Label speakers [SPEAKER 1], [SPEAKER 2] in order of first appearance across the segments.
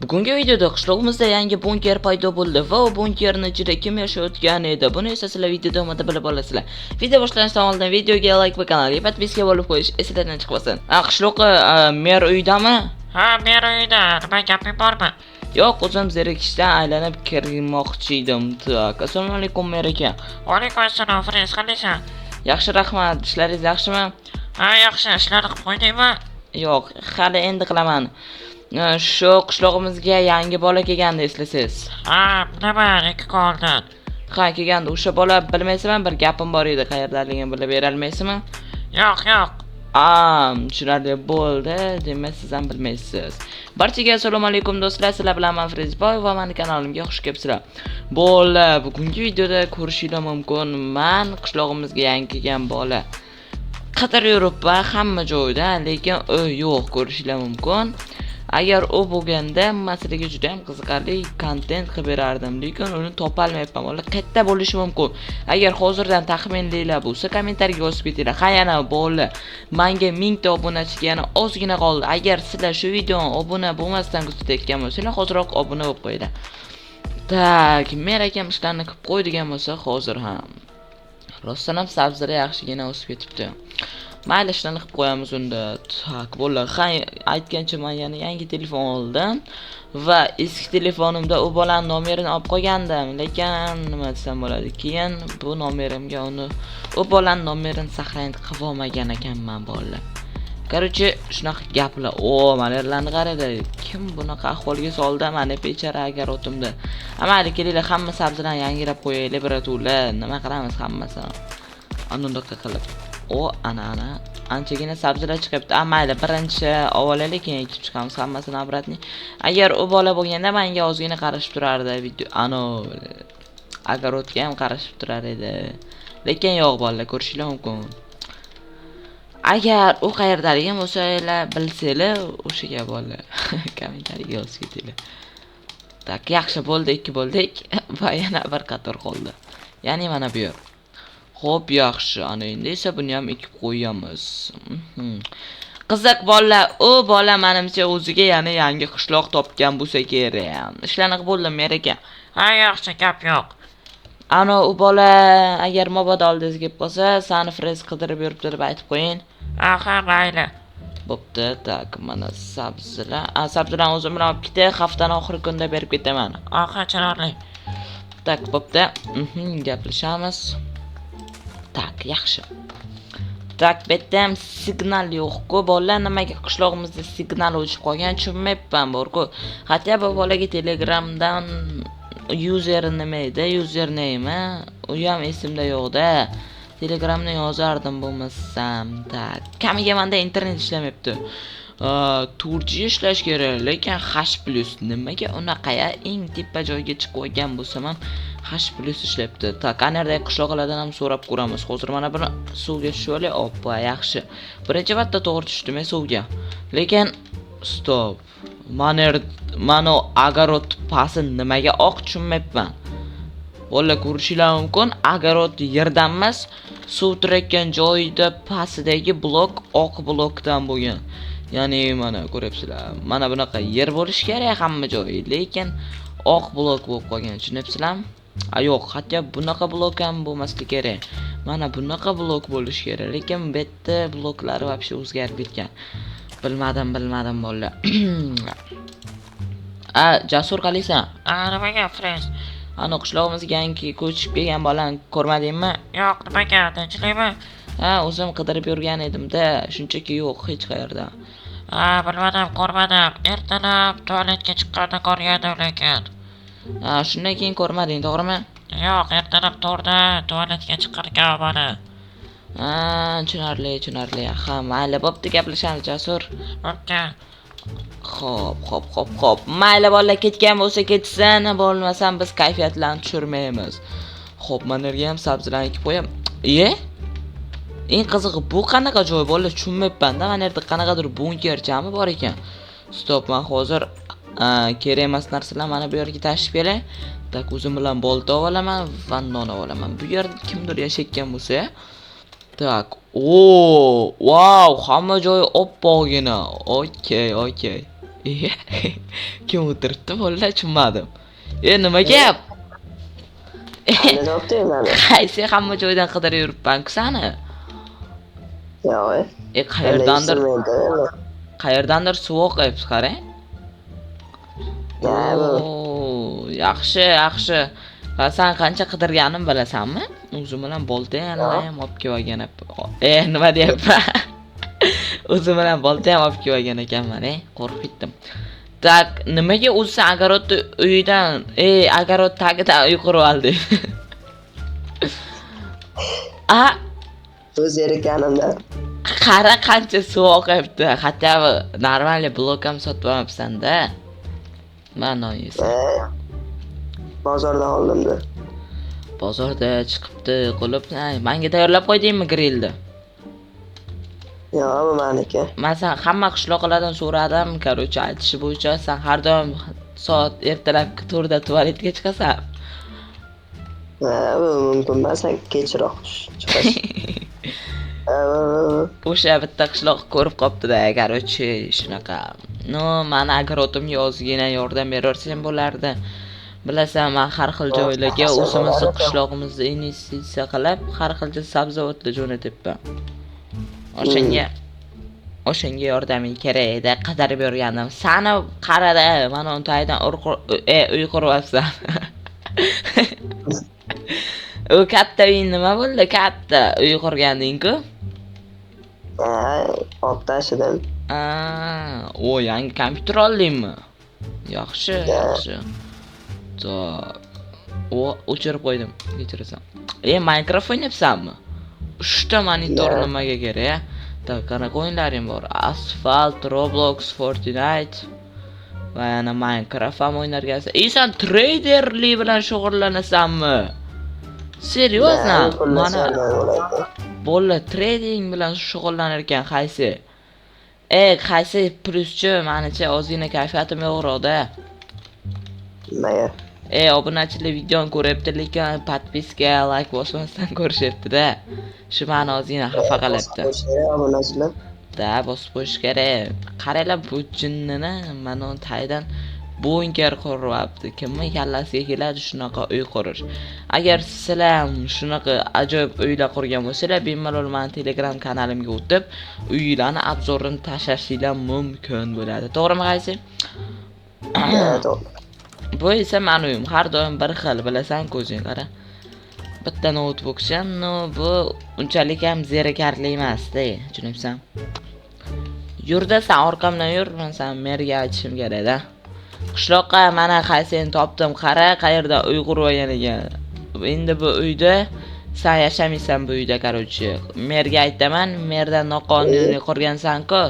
[SPEAKER 1] Bugungi videoda qishlog'imizda yangi bunker paydo bo'ldi va u bunkerning ichida kim yashayotgan edi. Buni esa sizlar video davomida bilib olasizlar. Video boshlashdan oldin videoga like va kanalga podpiska bo'lib qo'yish esingizdan chiqmasin. Qishloqqa mer uydami?
[SPEAKER 2] Ha, mer uyda. Nima gaping bormi?
[SPEAKER 1] Yo'q, o'zim zerikishdan aylanib kirmoqchi edim. Assalomu alaykum mer aka.
[SPEAKER 2] Va alaykum assalom, Fres, qaniysan?
[SPEAKER 1] Yaxshi, rahmat. Ishlaringiz yaxshimi?
[SPEAKER 2] Ha, yaxshi. Ishlarni qilib qo'ydingmi?
[SPEAKER 1] Yo'q, hali endi qilaman. Shu qishlog'imizga yangi bola kelgandi, eslasangiz.
[SPEAKER 2] Ha, nima, 2 kun oldin.
[SPEAKER 1] Ha, kelgandi. O'sha bola bilmaysizmi? Bir gapim bor edi. Qayerdaligini bilib bera olmaysizmi?
[SPEAKER 2] Yo'q.
[SPEAKER 1] Tushunarli bo'ldi. Demak, siz ham bilmaysiz. Barchaga assalomu alaykum do'stlar. Sizlar bilan men Frezboy va mening kanalimga xush kelibsizlar. Bola, bugungi videoda ko'rishingiz mumkin. Men qishlog'imizga yangi kelgan bola. Qatar Yevropa hamma joyda, lekin u yo'q, ko'rishingiz mumkin. Agar u bo'lganda, masalaga juda ham qiziqarli kontent qilib berardim, lekin uni topa olmayapman. Bola qayerda bo'lishi mumkin? Agar hozirdan taxminlaylar bo'lsa, kommentariyga yozib ketinglar. Ha, yana bola, menga 1000 ta obunachiga yana ozgina qoldi. Agar sizlar shu videoni obuna bo'lmasdan kuzatayotgan bo'lsanglar, hozirroq obuna bo'lib qo'yinglar. Tak, men akam ishlarni qilib qo'ydigan bo'lsa, hozir ham rostdan ham sabzlar yaxshigina o'sib ketibdi. Mayli, ishlarni qilib qo'yamiz unda. Tak, bo'ldi. Ha, aytgancha men yana yangi telefon oldim va eski telefonimda u bolaning nomerini olib qo'ygandim, lekin nima desam bo'ladi? Keyin bu nomerimga u bolaning nomerini saqlanib qilib olmagan ekanman bolalar. Короче, shunaqa gaplar. Malerlarni qaradi. Kim bunaqa ahvolga soldi? Mana bechara agar o'timda. Mayli, kelinglar, hamma sabzilarni yangilab qo'yaylik, biratuvlar. Nima qilamiz hammasini? Anundoqqa qilib. Ana anchagina sabzilar chiqibdi. Mayli, birinchi ovolaylik, keyin ekib chiqamiz hammasini obratni. Agar u bola bo'lganda menga ozgina qarashib turardi video. Agarotga ham qarashib turar edi. Lekin yo'q, bolalar, ko'rishingiz mumkin. Agar u qayerdaligini bo'lsanglar, bilsanglar, o'shaga bolalar kommentariyga yozib ketinglar. Tak, yaxshi bo'ldi, 2 bo'ldik va yana bir qator qoldi. Ya'ni mana bu yer. Xo'p, yaxshi. Ana endi esa buni ham ekib qo'yamiz. Qiziq bolalar, u bola menimcha o'ziga yana yangi qishloq topgan bo'lsa kerak. Ishlarni bo'ldim, mer aka.
[SPEAKER 2] Ha, yaxshi, gap yo'q.
[SPEAKER 1] Ana u bola agar mabodo oldingizga kelib qolsa, seni Frez qidirib yuribdi deb aytib qo'ying.
[SPEAKER 2] Ha, mayli.
[SPEAKER 1] Bo'pti, tak, mana sabzilar. Sabzilarni o'zim bilan olib ketay, haftaning oxirgi kunida berib ketaman.
[SPEAKER 2] Ha, chiroyli.
[SPEAKER 1] Tak, bo'pti. Gaplashamiz. Tak, yaxshi. Tak, bitta ham signal yo'q-ku, bolalar. Nimaga qishlog'imizda signal o'chib qolgan tushunmayapman, bor-ku. Hatto bu bolaga Telegramdan user nima edi? Username, u ham esimda yo'q-da. Telegramni yozardim bo'lmasam. Tak, kamiga menda internet ishlamayapti. 4G ishlash kerak, lekin H+ nimaga unaqa eng tepa joyga chiqib olgan bo'lsam ham H+ ishlayapti. Tak, qayerdagi qishloqlardan ham so'rab ko'ramiz. Hozir mana buni suvga tushib oppa, yaxshi. Birinchi marta to'g'ri tushdim suvga. Lekin stop. Mana agarot pasi nimaga oq tushunmayapman. Bolalar, ko'rishingiz mumkin, agarot yerdan emas, suv turayotgan joyda pastidagi blok oq blokdan bo'lgan. Ya'ni mana ko'ryapsizlar. Mana bunaqa yer bo'lish kerak hamma joyi, lekin oq blok bo'lib qolgan. Tushunyapsizlarmi? Yo'q, hatto bunaqa blok ham bo'lmasligi kerak. Mana bunaqa blok bo'lish kerak, lekin bu yerda bloklari вообще o'zgarib ketgan. Bilmadim bolalar. Jasur qalaysan?
[SPEAKER 2] Nimaga, Fres?
[SPEAKER 1] Ana qishlog'imizga yangi ko'chib kelgan bolani ko'rmadingmi?
[SPEAKER 2] Yo'q, nimaga, tinchlikmi?
[SPEAKER 1] O'zim qidirib yurgan edim-da, shunchaki yo'q hech qayerda.
[SPEAKER 2] Bilmadim, ko'rmadim. Ertalab tualetga chiqqanda ko'rgandim lekin.
[SPEAKER 1] Shundan keyin ko'rmading, to'g'rimi?
[SPEAKER 2] Yo'q, ertalab to'rda tualetga chiqqan bola.
[SPEAKER 1] Tushunarli. Ha, mayli, bo'pti, gaplashamiz, Jasur.
[SPEAKER 2] Bo'pti.
[SPEAKER 1] Xo'p. Mayli, bolalar ketgan bo'lsa ketsin, bo'lmasam biz kayfiyatlarni tushirmaymiz. Xo'p, men yerga ham sabzilarni ekib qo'yam. Eng qizig'i bu qanaqa joy bolalar, tushunmayapman-da. Mana yerda qanaqadir bunker jami bor ekan. Stop, men hozir kerak emas narsalar mana bu yerga tashib kelay. Tak, o'zim bilan bolta olaman va non olaman. Bu yerda kimdir yashayotgan bo'lsa, tak, wow, hamma joyi oppoqgina. Okey. Kim o'tiribdi bolalar tushunmadim. Nima gap?
[SPEAKER 3] Qanday topding mani?
[SPEAKER 1] Qaysi hamma joydan qidirib yuribman-ku sani.
[SPEAKER 3] Yo'q.
[SPEAKER 1] Qayerdandir suv oqyapti, qarang. Yaxshi. Va sen qancha qidirganim bilasanmi? O'zim bilan bolta ham olib kelgan. Nima deyapman? O'zim bilan bolta ham olib kelgan ekanman, qo'rqib ketdim. Tak, nimaga o'zi Agarod uyidan, Agarod tagidan uy qurib oldi?
[SPEAKER 3] O'z erkanimda.
[SPEAKER 1] Qara qancha suv oqyapti. Hatto normal blok ham sotib olmabsan-da. Mana yesa.
[SPEAKER 3] Bozordan oldim-da.
[SPEAKER 1] Bozorda chiqibdi, qilib, menga tayyorlab qo'ydingmi grillni?
[SPEAKER 3] Yo'q, bu meniki.
[SPEAKER 1] Men sen hamma qishloqlardan so'radim, короче, aytishi bo'yicha sen har doim soat ertalabki 4 da tualetga chiqasan.
[SPEAKER 3] Bu mumkin emas, kechroq chiqash.
[SPEAKER 1] O'sha bitta qishloq ko'rib qopti-da, короче, shunaqa. No, meni agrotimga ozgina yordam berarsam bo'lardi. Bilasan, men har xil joylarga o'zimizni qishlog'imizni investitsiya qilib, har xil sabzavotlar jo'natyapman. O'shanga yordaming kerak edi, qidirib yurgandim. Sani qarada, mana untaydan uy quryapsan. U katta uy nima bo'ldi? Katta uy qurganding-ku?
[SPEAKER 3] Ottashidan.
[SPEAKER 1] O, yangi kompyuter oldingmi? Yaxshi. O'chirib qo'ydim, kechirasan. Minecraft o'ynayapsanmi? 3 ta monitor nimaga kerak? Qanaqa o'yinlaring bor? Asphalt, Roblox, Fortnite va yana Minecraft ham o'ynarkansan. Sen traderlik bilan shug'ullanasanmi? Seriozna? Mana bola trading bilan shug'ullanar ekan qaysi? Qaysi pluschi, menicha ozgina kayfiyatim yo'qroqda.
[SPEAKER 3] Nima?
[SPEAKER 1] Obunachilar videoni ko'ryapti, lekin podpiska, like bosmasdan ko'rishyapti-da. Shu meni ozgina xafa qilyapti.
[SPEAKER 3] Obunachilar.
[SPEAKER 1] Da, bosib qo'yish kerak. Qaranglar bu jinnini mana taydan bunker quryapti. Kimning kallasiga keladi shunaqa uy qurish? Agar sizlar ham shunaqa ajoyib uylar qurgan bo'lsanglar, bemalol meni Telegram kanalimga o'tib, uylarni obzorini tashlashingiz mumkin bo'ladi. To'g'rimi, qaysi?
[SPEAKER 3] To'g'ri.
[SPEAKER 1] Bu esa meni uyim, har doim bir xil, bilasan, ko'zing qara. Bitta notebookcham, bu unchalik ham zerikarli emas-da, tushunibsan? Yurda sen orqamdan yur, men sen merga aytishim kerak-da. Qishloqqa mana qaysini topdim, qara, qayerda uy qurib olgan ekan. Endi bu uyda sen yashamaysan bu uyda, короче. Merga aytaman, merdan noqonuniy qurgansan-ku,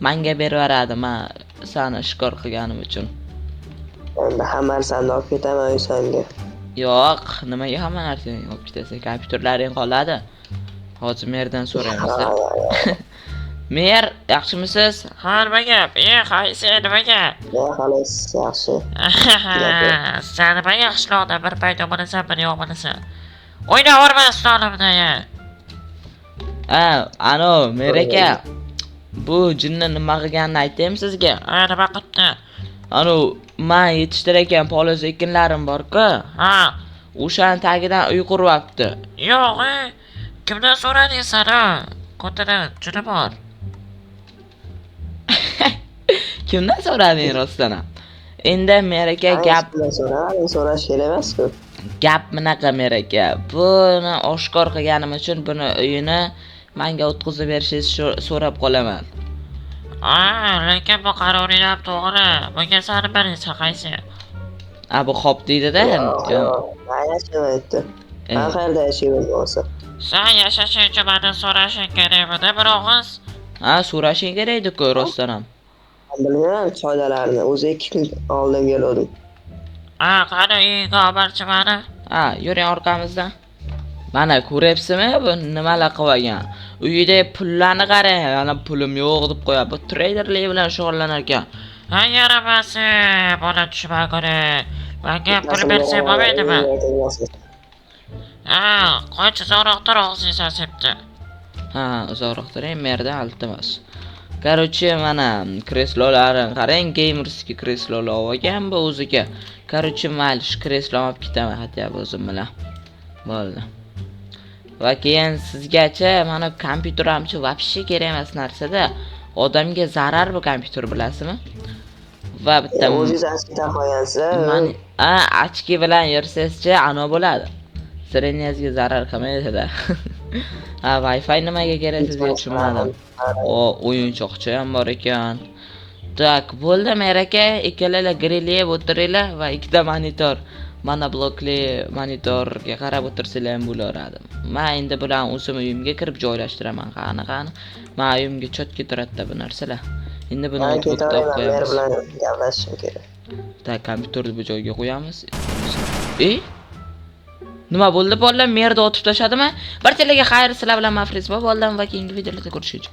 [SPEAKER 1] menga berib beradi, men seni shikor qilganim uchun.
[SPEAKER 3] Endi hamma narsani olib ketaman uysanga.
[SPEAKER 1] Yo'q, nimaga hamma narsani olib ketasan? Kompyuterlaring qoladi. Hozir merdan so'raymiz. Mer, yaxshimisiz?
[SPEAKER 2] Ha, nima gap? Qaysi nima gap?
[SPEAKER 3] Xolos, yaxshi.
[SPEAKER 2] Sen nima yaxshiloqda bir payt bo'lasan, bir yo'q bo'lasan. O'ynavorma stolimda.
[SPEAKER 1] Ano, Mer aka. Bu jinni nima qilganini aytaymi sizga?
[SPEAKER 2] Nima qilibdi?
[SPEAKER 1] Ano, men yetishtirayotgan poliz ekinlarim bor-ku. O'shaning tagidan uy quryapti.
[SPEAKER 2] Yo'q, kimdan so'rading sana? Ko'tadan juda bor.
[SPEAKER 1] Kimdan so'rading rostdan ham? Endi Mer aka gap
[SPEAKER 3] so'rash kerak emas-ku.
[SPEAKER 1] Gap bunaqa Mer aka. Buni oshkor qilganim uchun buni uyini menga o'tkazib berishingizni so'rab qolaman.
[SPEAKER 2] Lekin bu qaroring ham to'g'ri. Bunga sani birinchi qaysi?
[SPEAKER 1] Bu xo'p deydi-da.
[SPEAKER 3] Yashamayapti. Men qayerda yashayman bo'lsa?
[SPEAKER 2] Sen yashashing uchun mendan so'rashing kerakmi-da, bir og'iz?
[SPEAKER 1] So'rashing kerak edi-ku rostdan ham.
[SPEAKER 3] Bilmayman, choydalarni o'zi 2 kun oldin keldim.
[SPEAKER 2] Qani uyga olib borchi meni?
[SPEAKER 1] Yuring orqamizdan. Mana ko'ryapsizmi, bu nimalar qilib olgan? Uyida pullarni qarang, yana pulim yo'q deb qo'yadi. Bu traderlik bilan shug'ullanar ekan.
[SPEAKER 2] Yaramasi, bola tushmay kerak. Menga pul bersang bo'lmaydimi? Qancha uzoqroqdir og'zing sasibdi.
[SPEAKER 1] Uzoqroqdir, merdan iltimos. Короче, mana kreslolarini qarang, gamerskiy kreslolar olgan bu o'ziga. Короче, mayli shu kresloni olib ketaman hatto o'zim bilan. Bo'ldi. Va keyin sizgacha mana kompyuter hamchi вообще kerak emas narsada. Odamga zarar bu kompyuter, bilasizmi? Va bitta
[SPEAKER 3] O'zingiz aslida qo'yasiz.
[SPEAKER 1] ochki bilan yursangizchi ano bo'ladi. Sireniyazga zarar qilmaydi-da. Wi-Fi nimaga kerak sizga tushunmadim. O'yinchoqcha ham bor ekan. Tak, bo'ldi meraka, ikkalalar grillab o'tiringlar va ikkita monitor, monoblokli monitorga qarab o'tirsanglar ham bo'laradi. Men endi bilan o'zim uyimga kirib joylashtiraman. Qani. Men uyimga chotga turadi bu narsalar. Endi buni notebookda olib qo'yamiz.
[SPEAKER 3] Men bilan gaplashishim kerak.
[SPEAKER 1] Tak, kompyuterni bu joyga qo'yamiz. Nima bo'ldi bolalar? Merda otib tashladimi? Barchalarga xayr, sizlar bilan Mafriz bo'ldim va keyingi videolarda ko'rishguncha.